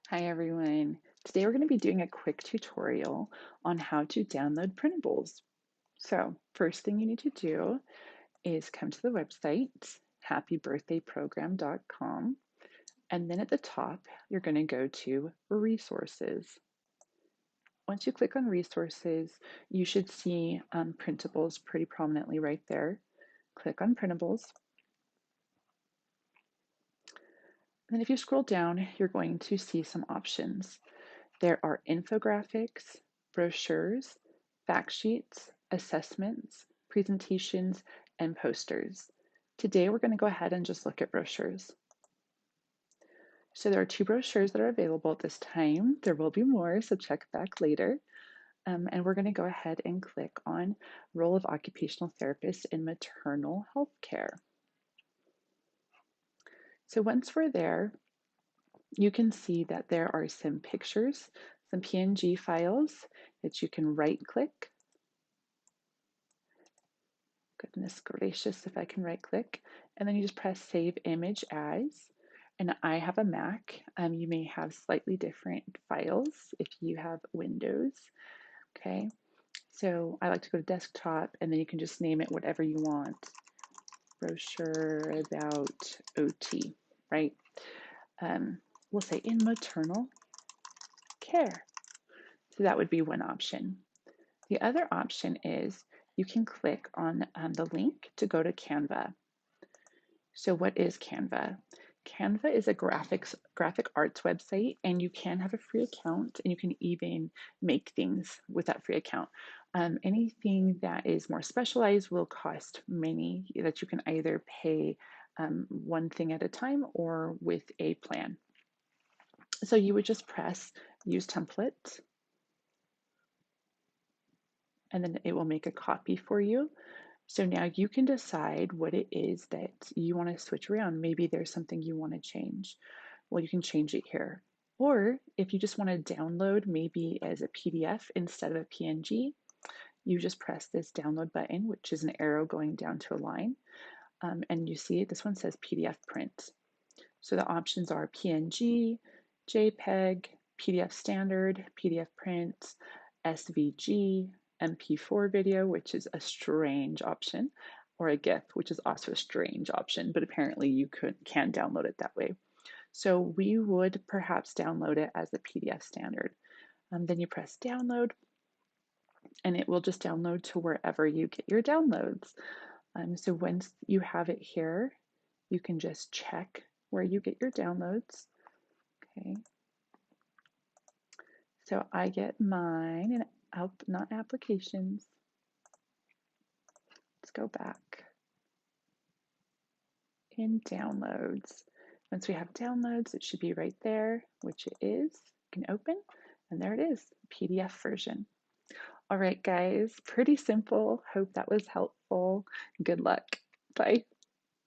Hi everyone. Today we're going to be doing a quick tutorial on how to download printables. So first thing you need to do is come to the website, happybirthdayprogram.com, and then at the top you're going to go to resources. Once you click on resources, you should see printables pretty prominently right there. Click on printables. Then if you scroll down, you're going to see some options. There are infographics, brochures, fact sheets, assessments, presentations, and posters. Today we're going to go ahead and just look at brochures. So there are 2 brochures that are available at this time. There will be more, so check back later. And we're going to go ahead and click on Role of Occupational Therapists in Maternal Health Care. So once we're there, you can see that there are some pictures, some PNG files that you can right click. Goodness gracious, if I can right click, and then you just press Save Image As. And I have a Mac. You may have slightly different files if you have Windows. Okay, so I like to go to desktop, and then you can just name it whatever you want. Brochure about OT, right? We'll say in maternal care. So that would be one option. The other option is you can click on the link to go to Canva. So what is Canva? Canva is a graphic arts website, and you can have a free account, and you can even make things with that free account. Anything that is more specialized will cost many that you can either pay one thing at a time or with a plan. So you would just press Use Template, and then it will make a copy for you. So now you can decide what it is that you want to switch around. Maybe there's something you want to change. Well, you can change it here. Or if you just want to download maybe as a PDF instead of a PNG, you just press this download button, which is an arrow going down to a line. And you see this one says PDF print. So the options are PNG, JPEG, PDF standard, PDF print, SVG, MP4 video, which is a strange option, or a GIF, which is also a strange option, but apparently you can download it that way. So we would perhaps download it as a PDF standard. Then you press download, and it will just download to wherever you get your downloads. So once you have it here, you can just check where you get your downloads. Okay. So I get mine in not applications. Let's go back in downloads. Once we have downloads, it should be right there, which it is. You can open, and there it is, PDF version. All right, guys, pretty simple. Hope that was helpful. Good luck. Bye.